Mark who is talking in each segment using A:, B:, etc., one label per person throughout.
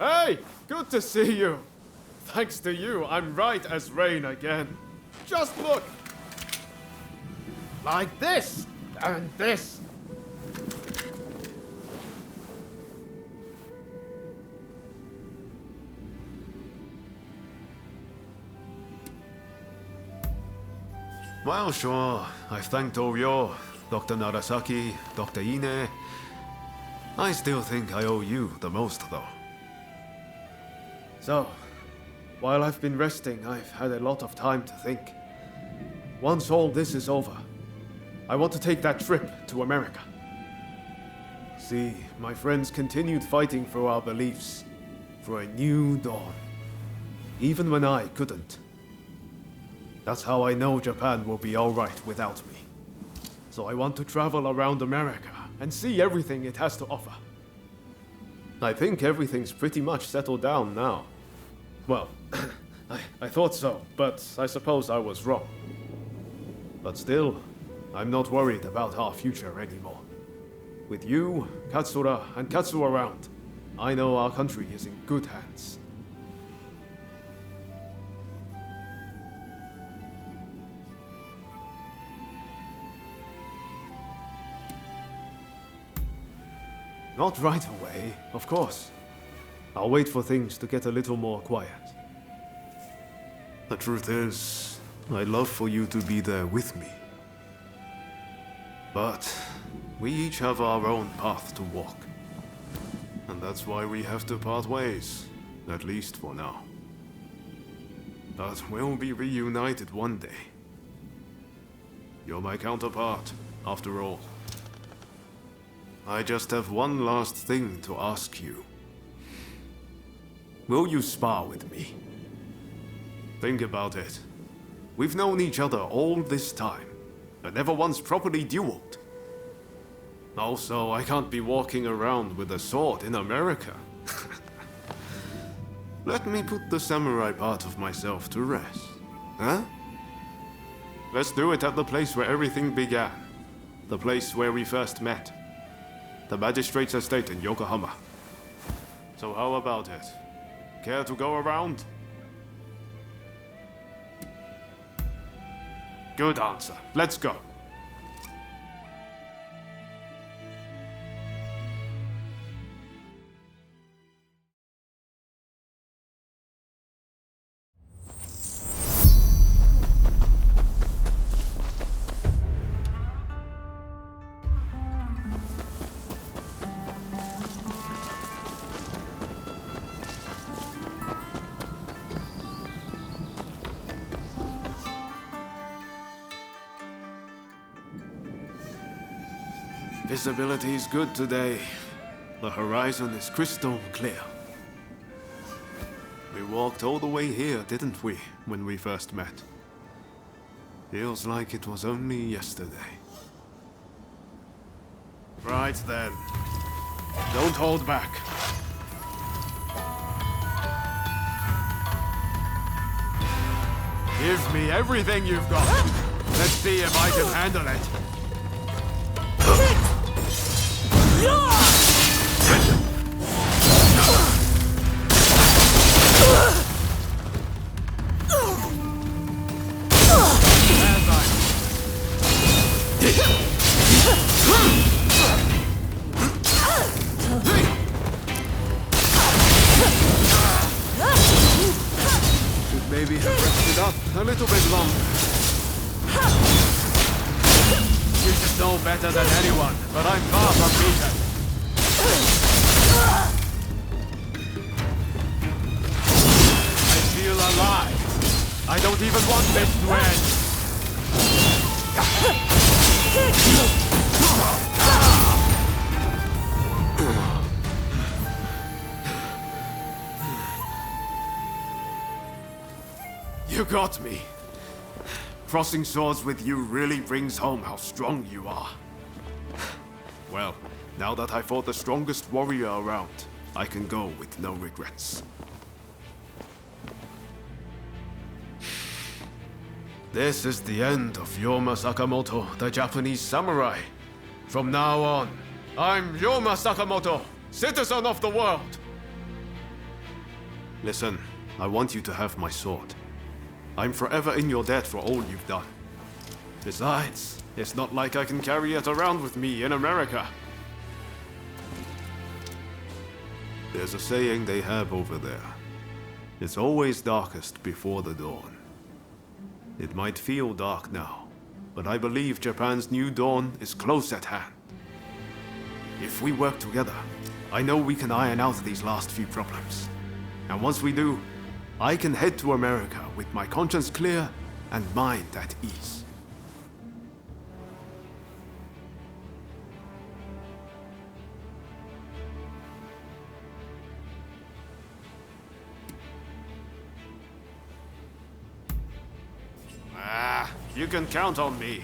A: Hey, good to see you. Thanks to you, I'm right as rain again. Just look. Like this, and this.
B: Well, sure. I've thanked Oryo, Dr. Narasaki, Dr. Ine. I still think I owe you the most, though.
A: So, while I've been resting, I've had a lot of time to think. Once all this is over, I want to take that trip to America. See, my friends continued fighting for our beliefs, for a new dawn, even when I couldn't. That's how I know Japan will be all right without me. So I want to travel around America and see everything it has to offer. I think everything's pretty much settled down now. Well, I thought so, but I suppose I was wrong. But still, I'm not worried about our future anymore. With you, Katsura, and Katsu around, I know our country is in good hands. Not right away, of course. I'll wait for things to get a little more quiet.
B: The truth is, I'd love for you to be there with me. But we each have our own path to walk. And that's why we have to part ways, at least for now. But we'll be reunited one day. You're my counterpart, after all. I just have one last thing to ask you. Will you spar with me? Think about it. We've known each other all this time, but never once properly dueled. Also, I can't be walking around with a sword in America. Let me put the samurai part of myself to rest. Huh? Let's do it at the place where everything began. The place where we first met. The magistrate's estate in Yokohama. So how about it? Care to go around? Good answer. Let's go. Visibility is good today. The horizon is crystal clear. We walked all the way here, didn't we, when we first met? Feels like it was only yesterday. Right then. Don't hold back. Give me everything you've got. Let's see if I can handle it. Should maybe have rested up a little bit longer. You should know better than anyone, but I'm far from beaten. I feel alive. I don't even want this to end. You got me. Crossing swords with you really brings home how strong you are. Well, now that I fought the strongest warrior around, I can go with no regrets. This is the end of Yoma Sakamoto, the Japanese samurai. From now on, I'm Yoma Sakamoto, citizen of the world. Listen, I want you to have my sword. I'm forever in your debt for all you've done. Besides, it's not like I can carry it around with me in America. There's a saying they have over there. It's always darkest before the dawn. It might feel dark now, but I believe Japan's new dawn is close at hand. If we work together, I know we can iron out these last few problems. And once we do, I can head to America with my conscience clear and mind at ease. You can count on me.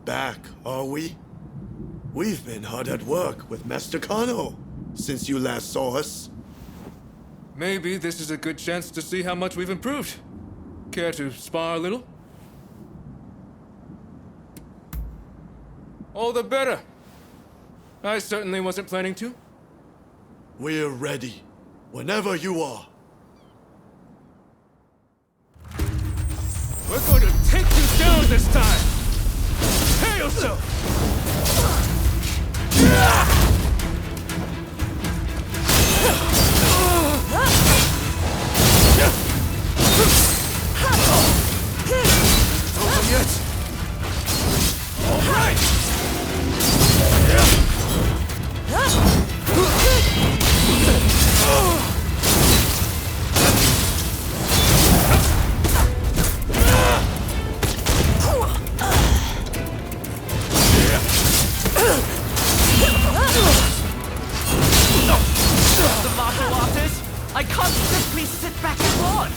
C: Back, are we? We've been hard at work with Master Kano since you last saw us.
D: Maybe this is a good chance to see how much we've improved. Care to spar a little? All the better. I certainly wasn't planning to.
C: We're ready, whenever you are.
D: We're going to take you down this time! Prepare yourself! Over yet? All right!
E: I can't simply sit back and watch!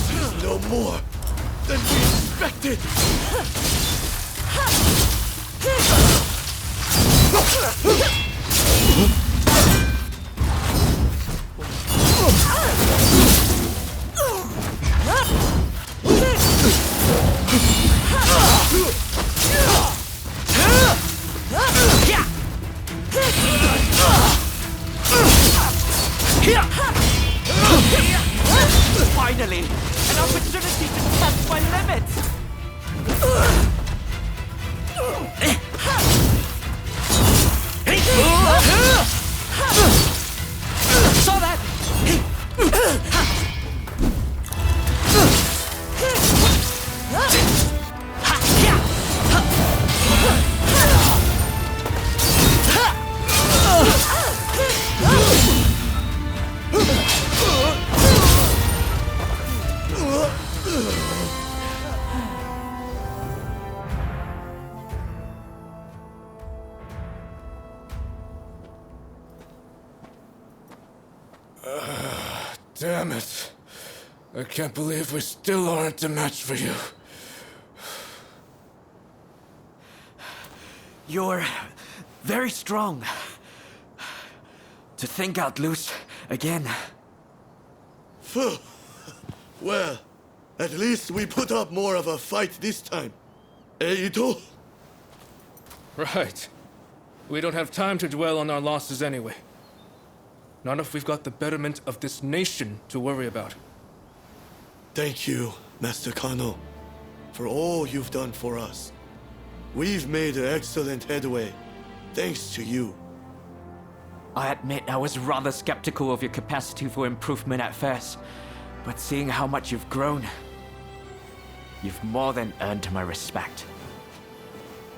C: This is no more than we expected!
E: Finally! An opportunity to test my limits!
D: Damn it. I can't believe we still aren't a match for you.
E: You're very strong. To think I'd lose again.
C: Phew. Well, at least we put up more of a fight this time. Ito?
D: Right. We don't have time to dwell on our losses anyway. Not if we've got the betterment of this nation to worry about.
C: Thank you, Master Kano, for all you've done for us. We've made excellent headway, thanks to you.
E: I admit I was rather skeptical of your capacity for improvement at first, but seeing how much you've grown, you've more than earned my respect.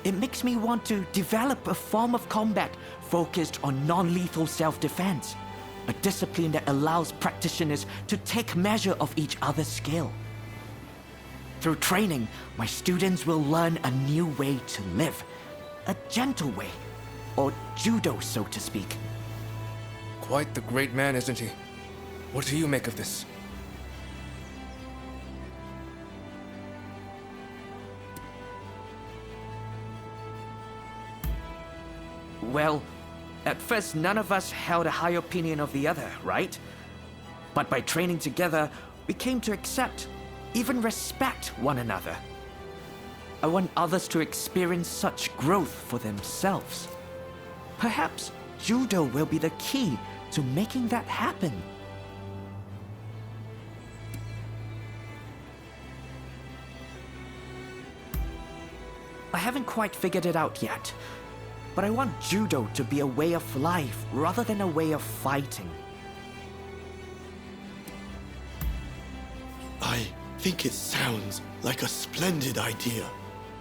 E: It makes me want to develop a form of combat focused on non-lethal self-defense, a discipline that allows practitioners to take measure of each other's skill. Through training, my students will learn a new way to live, a gentle way, or judo, so to speak.
D: Quite the great man, isn't he? What do you make of this?
E: Well, at first none of us held a high opinion of the other, right? But by training together, we came to accept, even respect one another. I want others to experience such growth for themselves. Perhaps judo will be the key to making that happen. I haven't quite figured it out yet, but I want judo to be a way of life rather than a way of fighting.
C: I think it sounds like a splendid idea.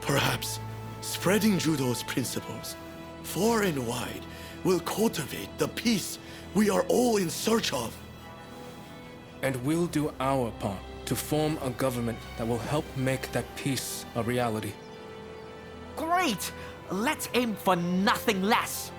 C: Perhaps spreading judo's principles far and wide will cultivate the peace we are all in search of.
D: And we'll do our part to form a government that will help make that peace a reality.
E: Great! Let's aim for nothing less!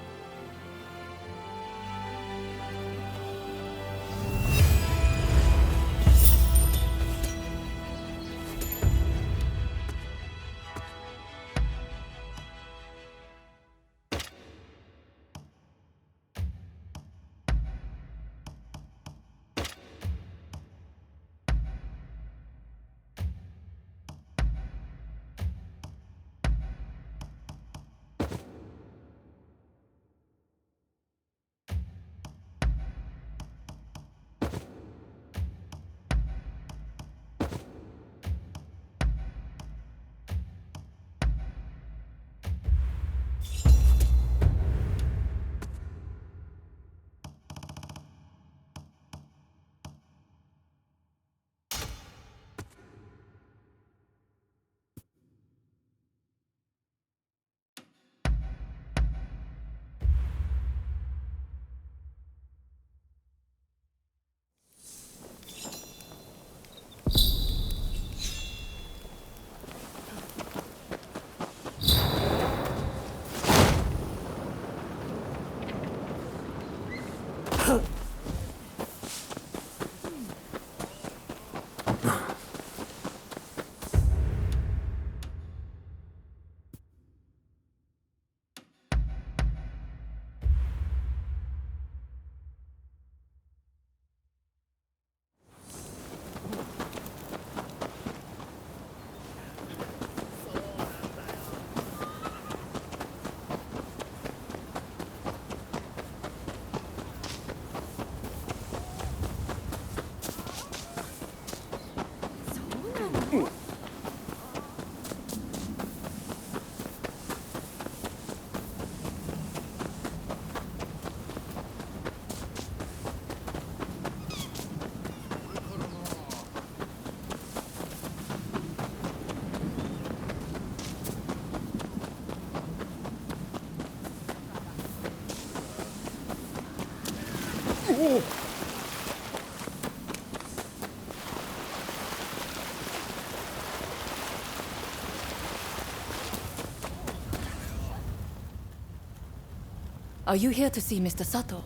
F: Are you here to see Mr. Sato?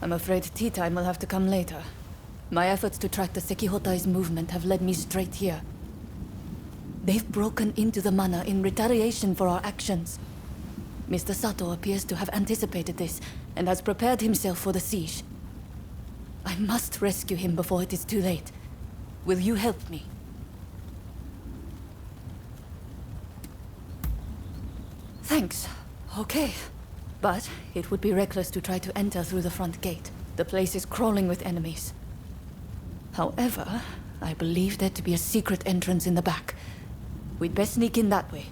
F: I'm afraid tea time will have to come later. My efforts to track the Sekihotai's movement have led me straight here. They've broken into the manor in retaliation for our actions. Mr. Sato appears to have anticipated this and has prepared himself for the siege. I must rescue him before it is too late. Will you help me? Thanks. Okay. But it would be reckless to try to enter through the front gate. The place is crawling with enemies. However, I believe there to be a secret entrance in the back. We'd best sneak in that way.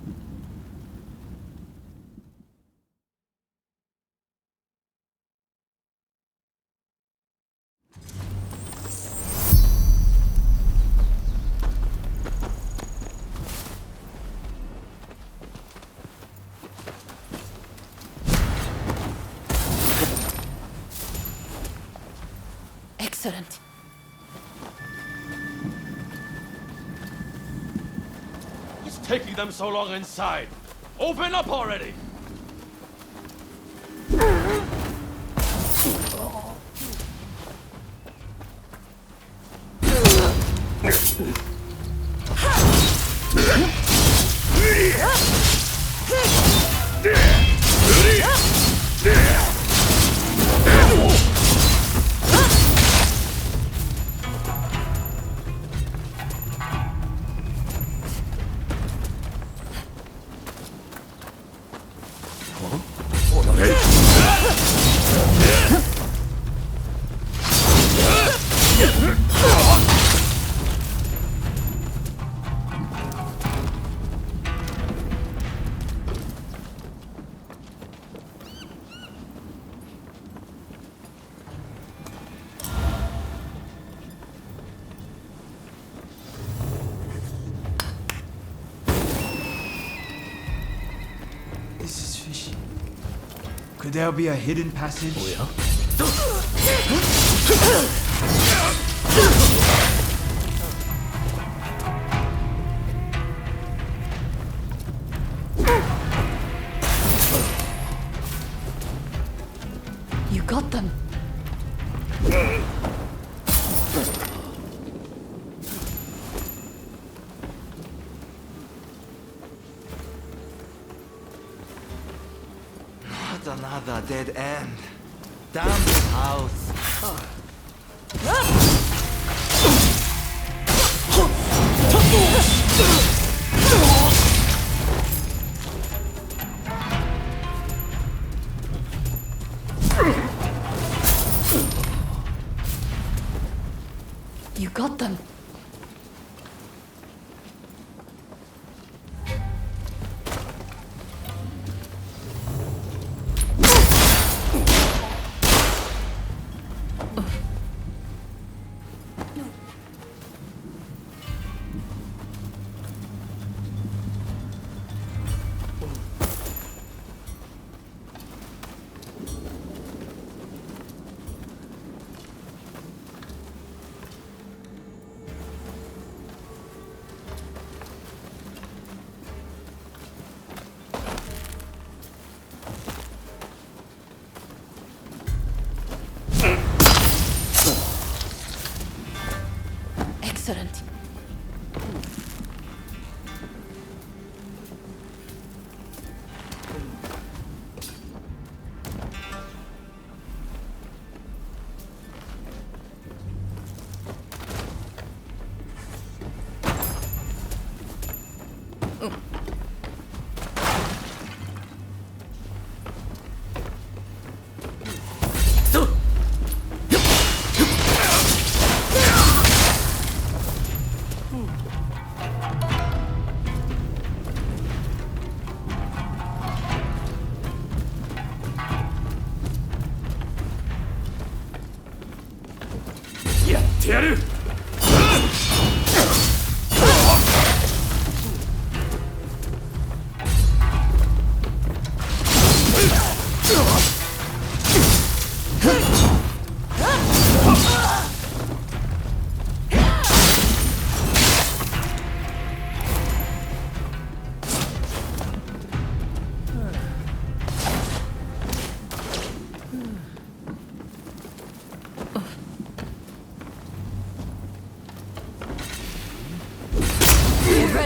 F: Excellent.
G: What's taking them so long inside? Open up already!
H: This is fishy. Could there be a hidden passage?
F: You got them.
H: Not another dead end. Damn this house.
F: You got them. Excellent.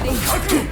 F: ready.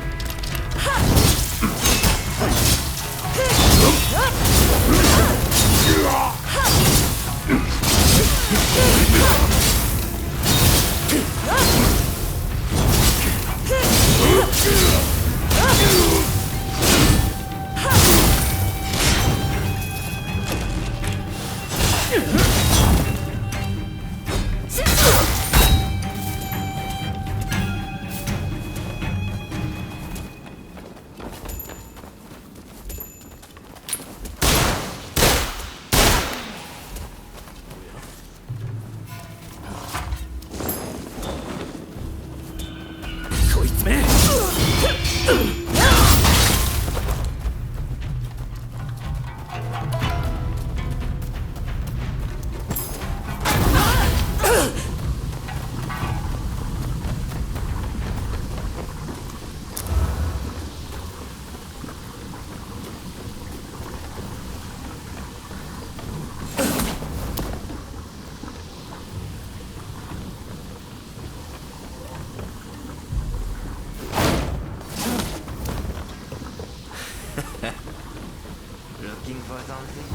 H: Looking for something?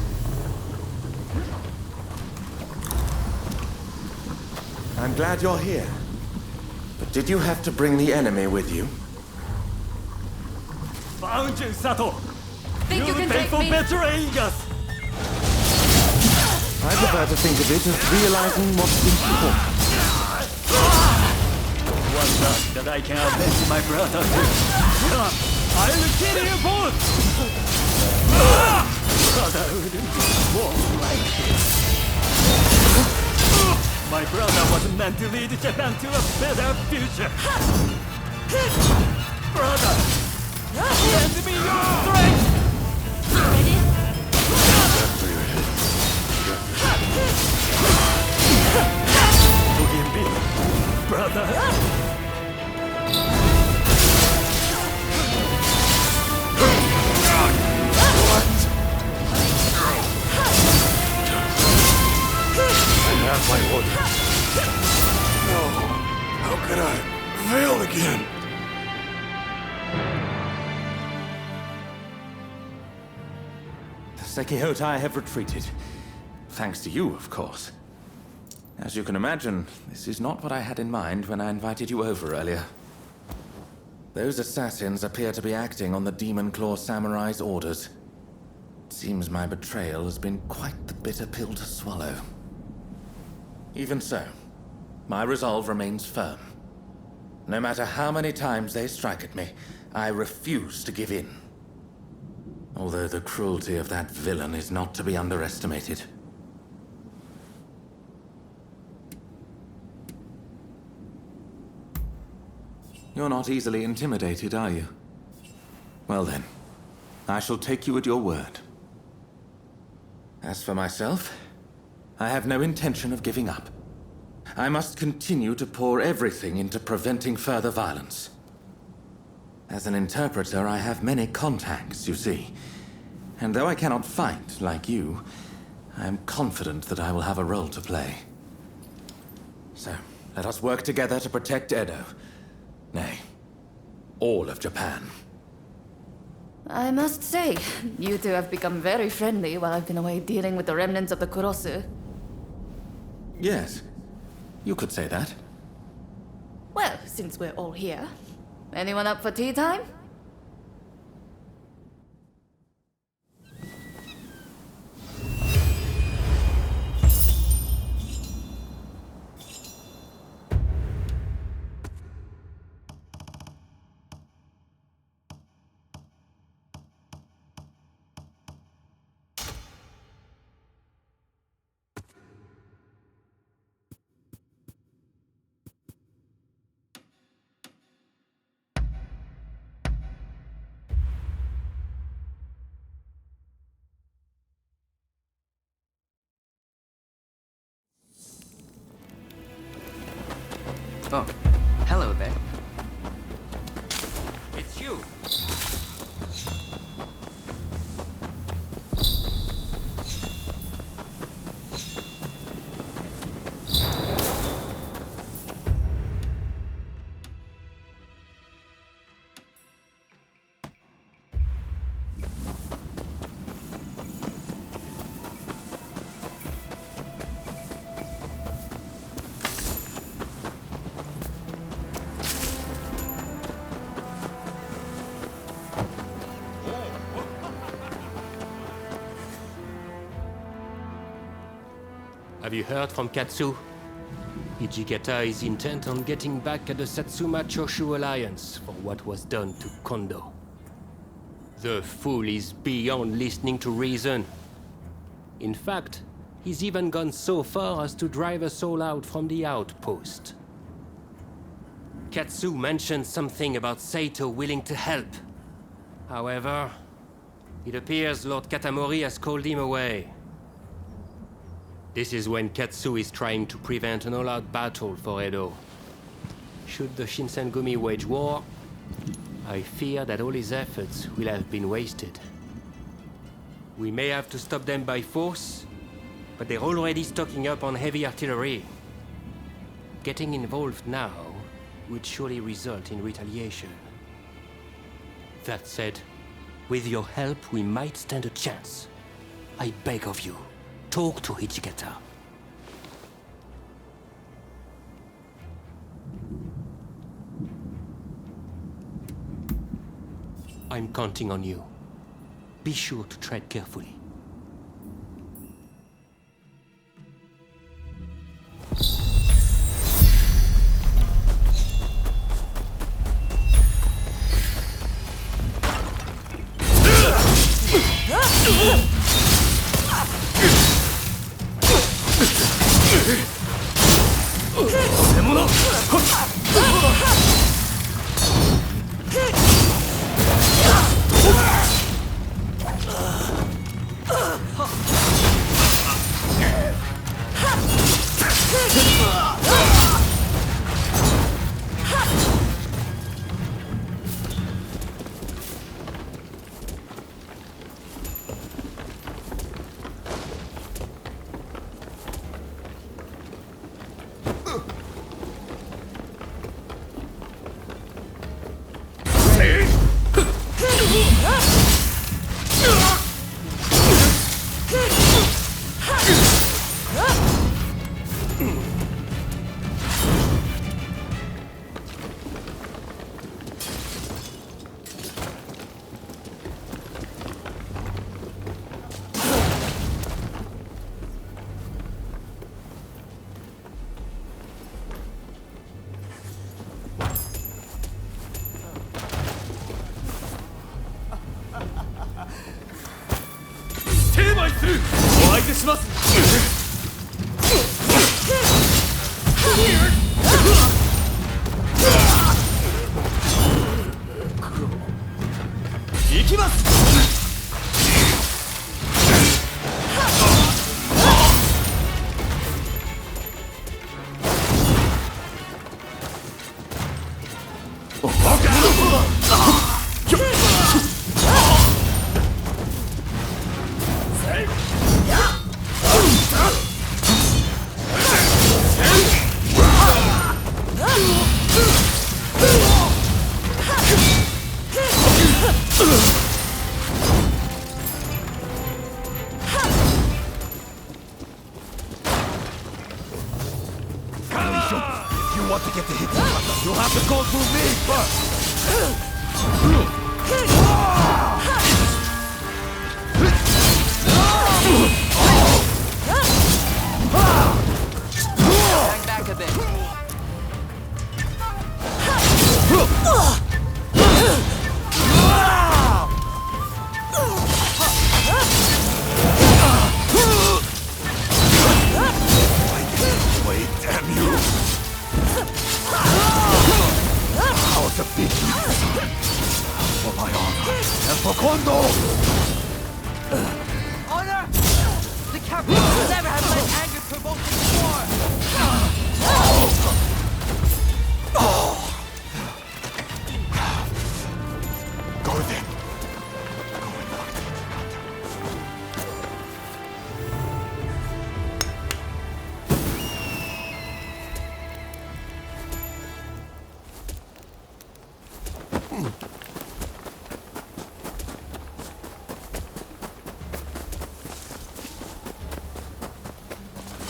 I: I'm glad you're here. But did you have to bring the enemy with you?
G: Found you, Sato!
F: Think you can take me?
G: betraying us!
I: I prefer to think of it as realizing what's important.
G: One luck that I can avenge my brother. I'll kill you both! Brotherhood won't like this. My brother was meant to lead Japan to a better future. Brother, lend me your strength! Forgive me, brother.
C: Have my order. No. How could I fail again?
I: The Sekihotai have retreated. Thanks to you, of course. As you can imagine, this is not what I had in mind when I invited you over earlier. Those assassins appear to be acting on the Demon Claw Samurai's orders. It seems my betrayal has been quite the bitter pill to swallow. Even so, my resolve remains firm. No matter how many times they strike at me, I refuse to give in. Although the cruelty of that villain is not to be underestimated. You're not easily intimidated, are you? Well then, I shall take you at your word. As for myself, I have no intention of giving up. I must continue to pour everything into preventing further violence. As an interpreter, I have many contacts, you see. And though I cannot fight like you, I am confident that I will have a role to play. So, let us work together to protect Edo. Nay, all of Japan.
F: I must say, you two have become very friendly while I've been away dealing with the remnants of the Kurosu.
I: Yes, you could say that.
F: Well, since we're all here, anyone up for tea time?
E: Oh, hello there. It's you.
J: Have you heard from Katsu? Hijikata is intent on getting back at the Satsuma Choshu Alliance for what was done to Kondo. The fool is beyond listening to reason. In fact, he's even gone so far as to drive us all out from the outpost. Katsu mentioned something about Saito willing to help. However, it appears Lord Katamori has called him away. This is when Katsu is trying to prevent an all-out battle for Edo. Should the Shinsengumi wage war, I fear that all his efforts will have been wasted. We may have to stop them by force, but they're already stocking up on heavy artillery. Getting involved now would surely result in retaliation. That said, with your help, we might stand a chance. I beg of you, talk to Hijikata. I'm counting on you. Be sure to tread carefully.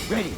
E: Ready.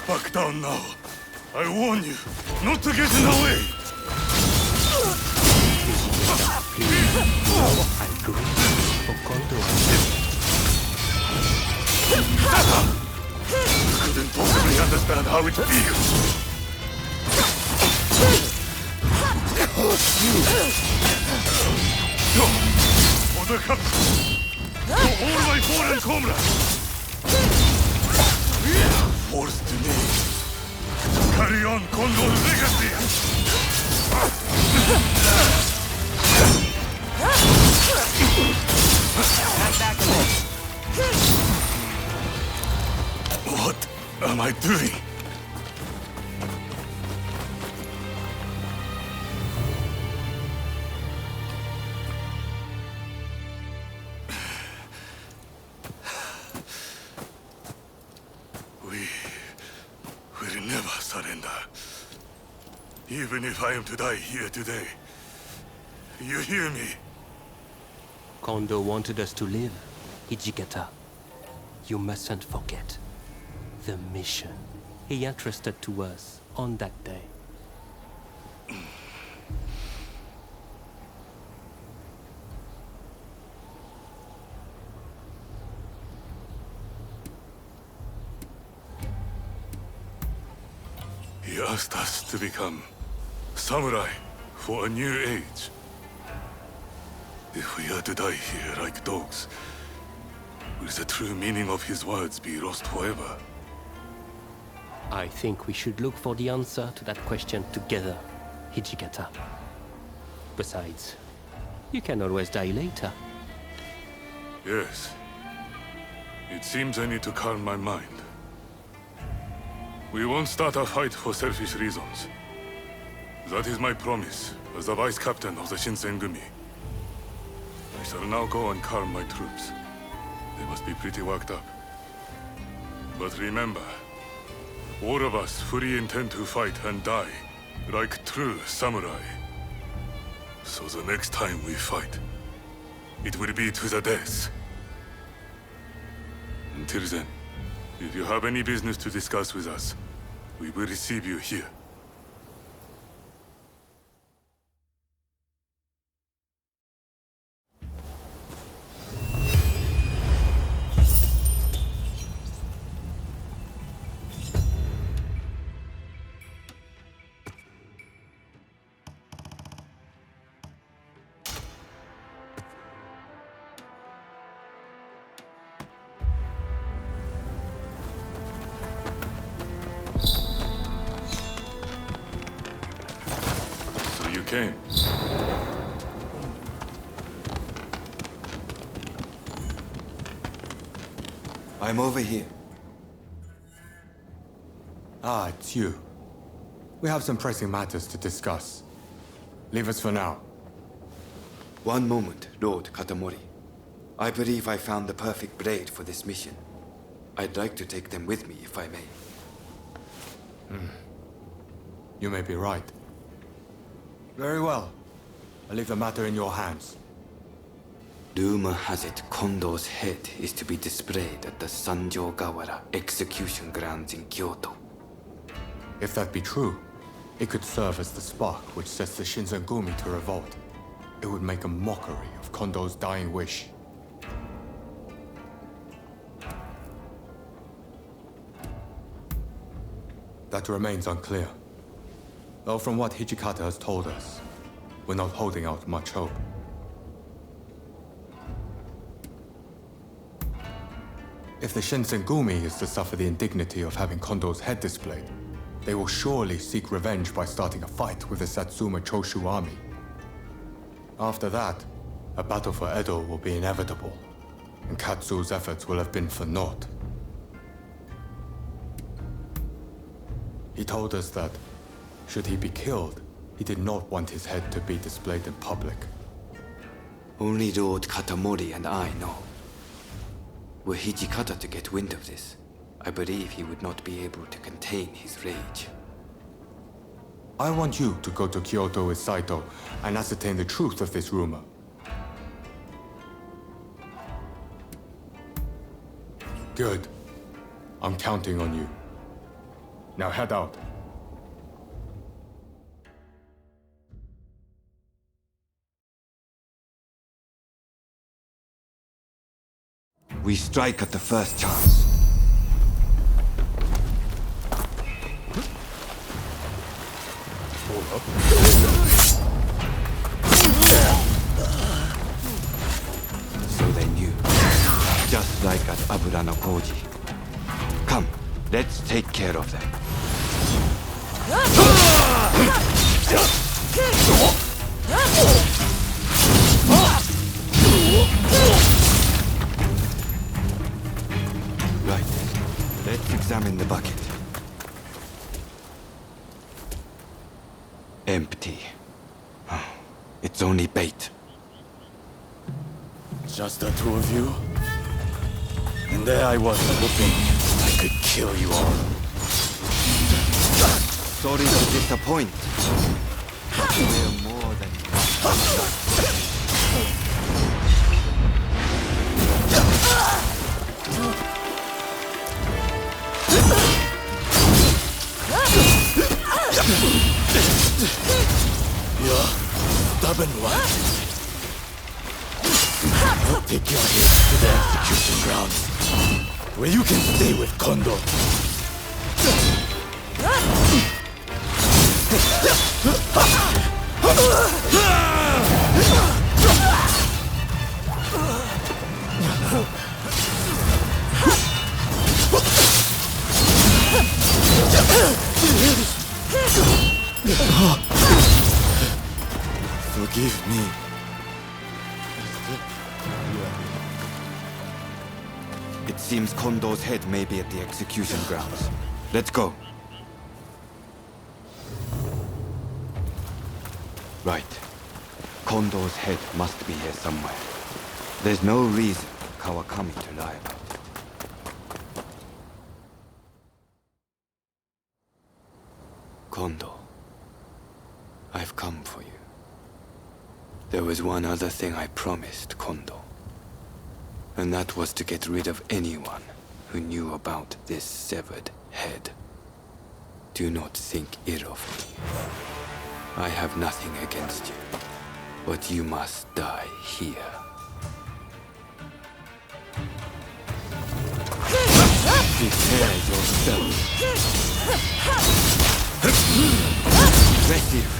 C: back down now. I warn you, not to get in the way.
J: I agree. For Kondo.
C: Couldn't possibly understand how it feels. For the cup. For all my foreign comrades. Forced me to carry on Kondo's legacy. What am I doing? We will never surrender. Even if I am to die here today. You hear me?
J: Kondo wanted us to live, Hijikata. You mustn't forget the mission he entrusted to us on that day.
C: He asked us to become samurai for a new age. If we are to die here like dogs, will the true meaning of his words be lost forever?
J: I think we should look for the answer to that question together, Hijikata. Besides, you can always die later.
C: Yes. It seems I need to calm my mind. We won't start a fight for selfish reasons. That is my promise as the vice captain of the Shinsengumi. I shall now go and calm my troops. They must be pretty worked up. But remember, all of us fully intend to fight and die, like true samurai. So the next time we fight, it will be to the death. Until then, if you have any business to discuss with us, we will receive you here. Came.
H: I'm over here.
K: Ah, it's you. We have some pressing matters to discuss. Leave us for now.
H: One moment, Lord Katamori. I believe I found the perfect blade for this mission. I'd like to take them with me, if I may.
K: You may be right. Very well. I leave the matter in your hands.
H: Rumor has it Kondo's head is to be displayed at the Sanjogawara execution grounds in Kyoto.
K: If that be true, it could serve as the spark which sets the Shinsengumi to revolt. It would make a mockery of Kondo's dying wish. That remains unclear. Though from what Hijikata has told us, we're not holding out much hope. If the Shinsengumi is to suffer the indignity of having Kondo's head displayed, they will surely seek revenge by starting a fight with the Satsuma Choshu army. After that, a battle for Edo will be inevitable, and Katsu's efforts will have been for naught. He told us that should he be killed, he did not want his head to be displayed in public.
H: Only Lord Katamori and I know. Were Hijikata to get wind of this, I believe he would not be able to contain his rage.
K: I want you to go to Kyoto with Saito and ascertain the truth of this rumor. Good. I'm counting on you. Now head out.
H: We strike at the first chance. So they knew. Just like at Abura no Koji. Come, let's take care of them. Right. Let's examine the bucket. Empty. It's only bait.
C: Just the two of you? And there I was hoping I could kill you all.
H: Sorry to disappoint. We're more than...
C: You're stubborn one. I'll take you here to the execution grounds, where you can stay with Kondo. Forgive me.
H: It seems Kondo's head may be at the execution grounds. Let's go. Right. Kondo's head must be here somewhere. There's no reason for Kawakami to lie about it. Kondo, I've come for you. There was one other thing I promised Kondo. And that was to get rid of anyone who knew about this severed head. Do not think ill of me. I have nothing against you, but you must die here. Prepare yourself. Impressive.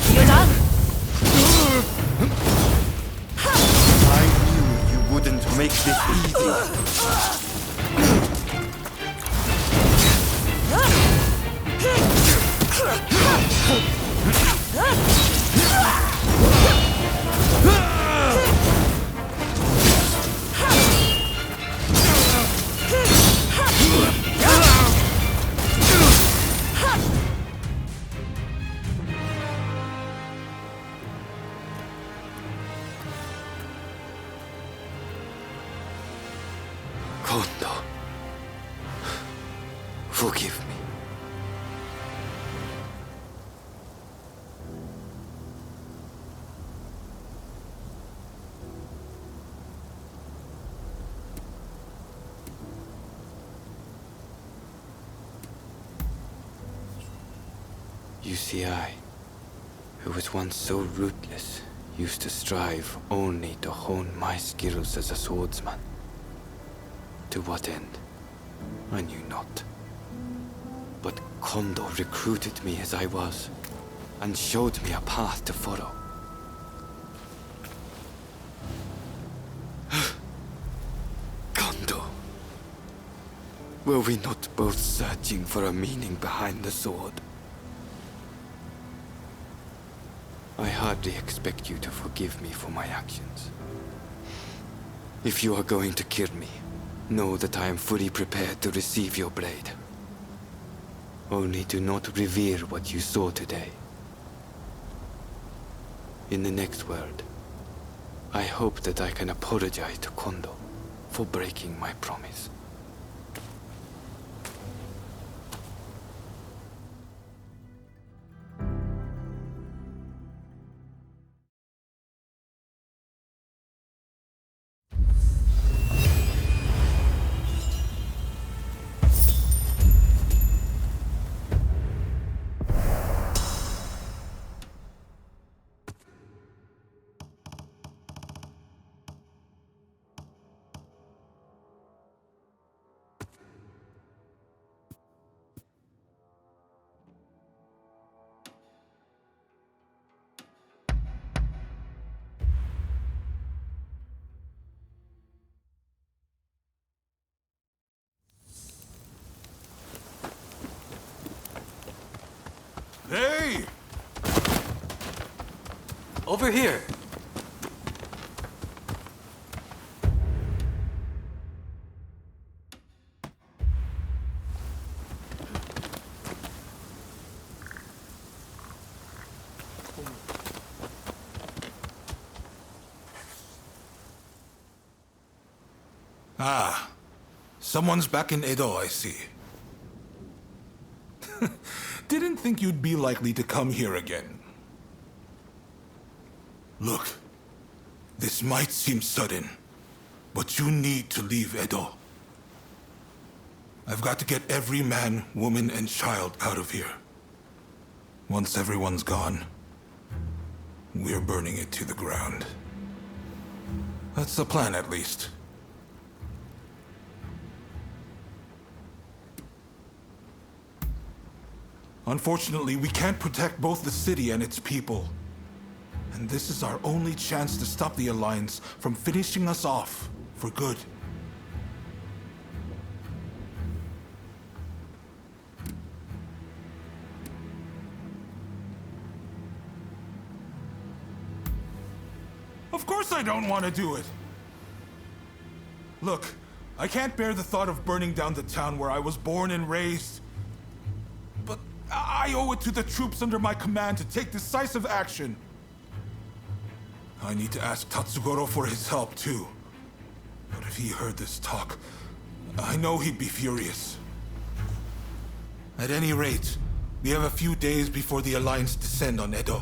F: You done?
H: I knew you wouldn't make this easy. Kondo, forgive me. You see, I, who was once so ruthless, used to strive only to hone my skills as a swordsman. To what end? I knew not. But Kondo recruited me as I was, and showed me a path to follow. Kondo, were we not both searching for a meaning behind the sword? I hardly expect you to forgive me for my actions. If you are going to kill me, know that I am fully prepared to receive your blade. Only do not reveal what you saw today. In the next world, I hope that I can apologize to Kondo for breaking my promise.
L: Hey!
G: Over here.
L: Ah, someone's back in Edo, I see. Didn't think you'd be likely to come here again. Look, this might seem sudden, but you need to leave Edo. I've got to get every man, woman, and child out of here. Once everyone's gone, we're burning it to the ground. That's the plan, at least. Unfortunately, we can't protect both the city and its people. And this is our only chance to stop the Alliance from finishing us off for good. Of course I don't want to do it! Look, I can't bear the thought of burning down the town where I was born and raised. But I owe it to the troops under my command to take decisive action. I need to ask Tatsugoro for his help, too. But if he heard this talk, I know he'd be furious. At any rate, we have a few days before the Alliance descend on Edo.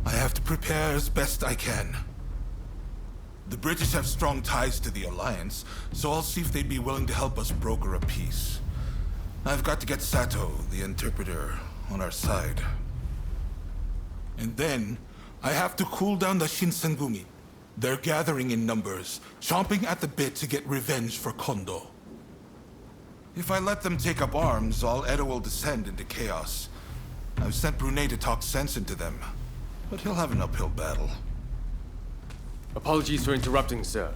L: I have to prepare as best I can. The British have strong ties to the Alliance, so I'll see if they'd be willing to help us broker a peace. I've got to get Sato, the interpreter, on our side. And then, I have to cool down the Shinsengumi. They're gathering in numbers, chomping at the bit to get revenge for Kondo. If I let them take up arms, all Edo will descend into chaos. I've sent Brunei to talk sense into them, but he'll have an uphill battle.
A: Apologies for interrupting, sir.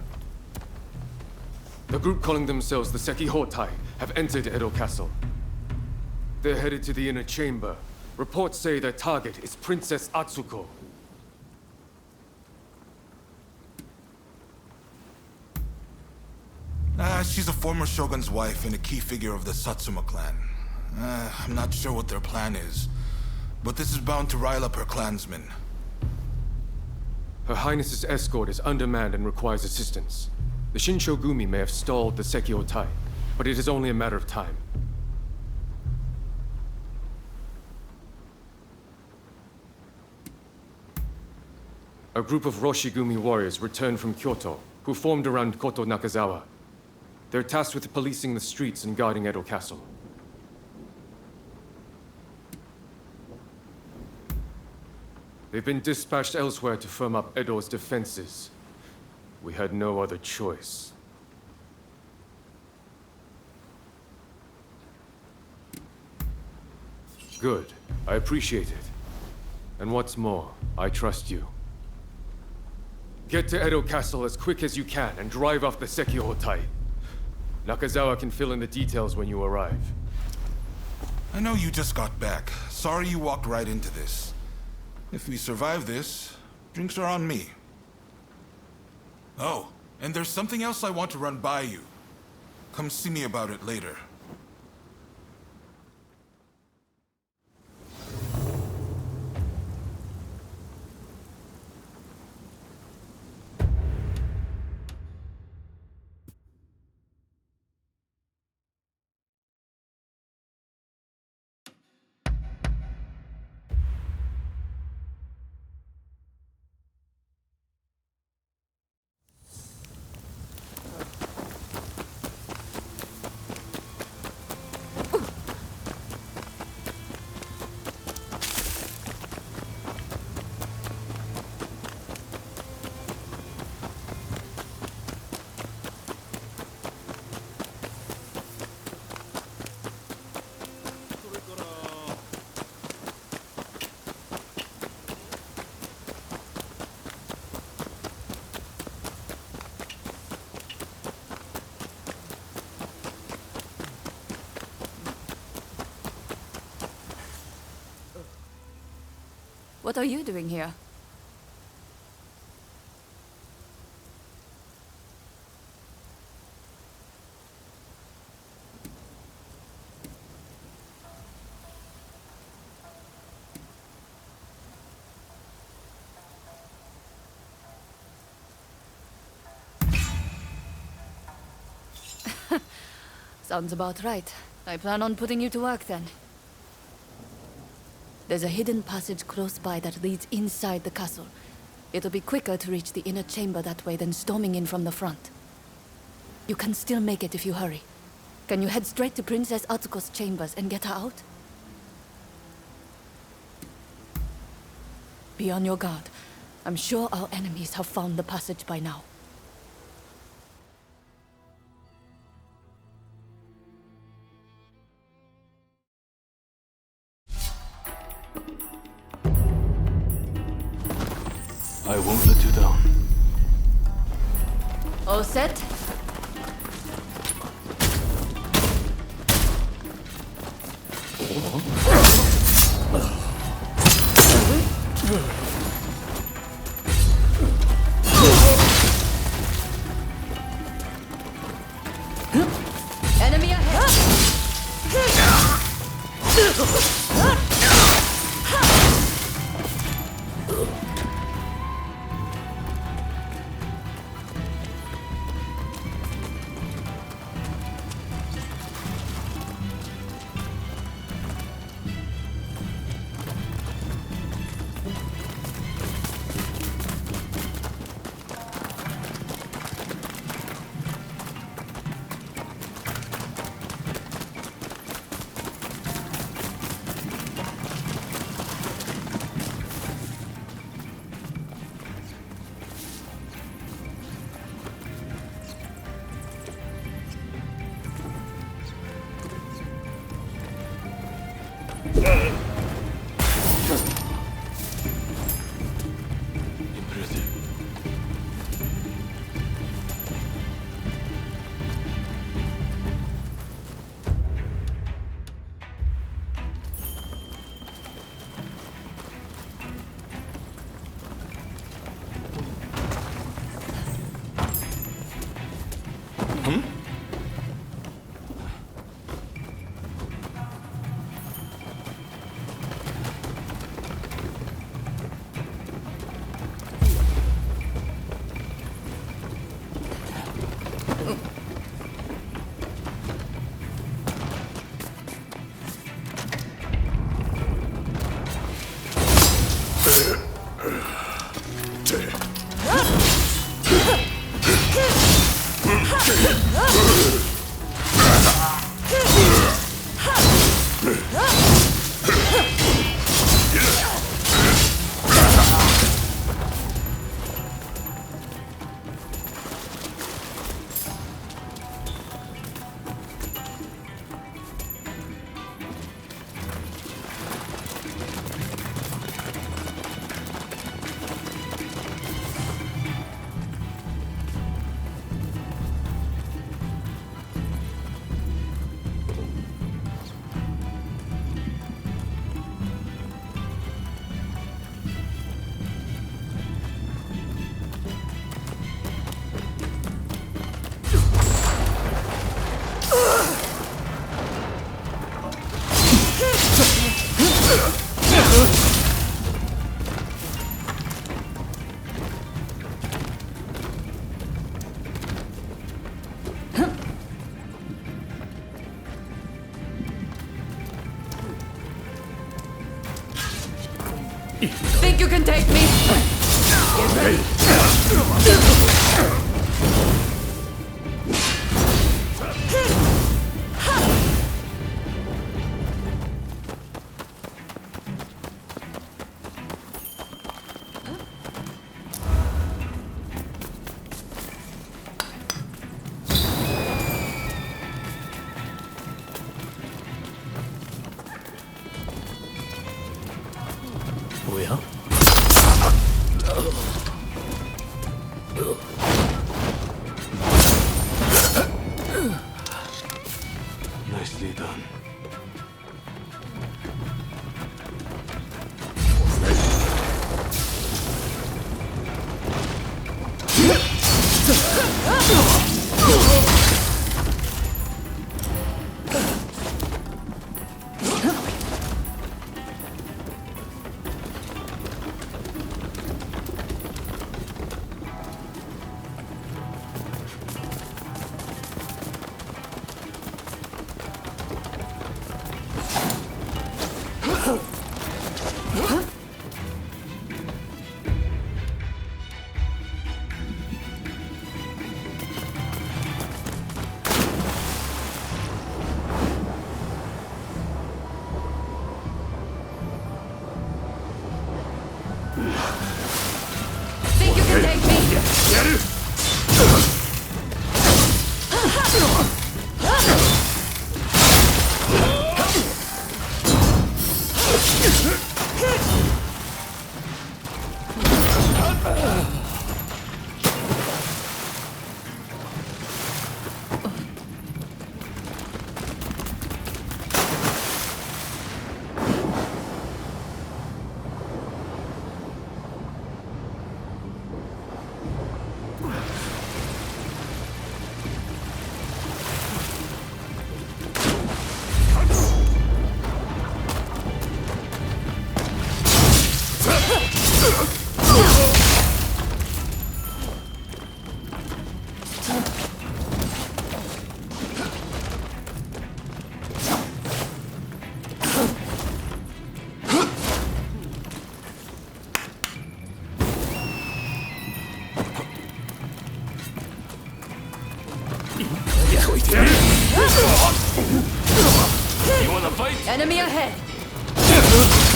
A: The group calling themselves the Sekihotai have entered Edo Castle. They're headed to the inner chamber. Reports say their target is Princess Atsuko.
L: She's a former shogun's wife and a key figure of the Satsuma clan. I'm not sure what their plan is, but this is bound to rile up her clansmen.
A: Her Highness's escort is undermanned and requires assistance. The Shinshogumi may have stalled the Sekihotai, but it is only a matter of time. A group of Roshigumi warriors returned from Kyoto, who formed around Koto Nakazawa. They're tasked with policing the streets and guarding Edo Castle. They've been dispatched elsewhere to firm up Edo's defenses. We had no other choice. Good. I appreciate it. And what's more, I trust you. Get to Edo Castle as quick as you can and drive off the Sekihotai. Nakazawa can fill in the details when you arrive.
L: I know you just got back. Sorry you walked right into this. If we survive this, drinks are on me. Oh, and there's something else I want to run by you. Come see me about it later.
F: What are you doing here? Sounds about right. I plan on putting you to work then. There's a hidden passage close by that leads inside the castle. It'll be quicker to reach the inner chamber that way than storming in from the front. You can still make it if you hurry. Can you head straight to Princess Atsuko's chambers and get her out? Be on your guard. I'm sure our enemies have found the passage by now.
C: I won't let you down.
F: All set? Enemy ahead! Think you can take me? Get ready.
C: Nicely done.
F: Think you can take me?
G: You wanna fight?
F: Enemy ahead!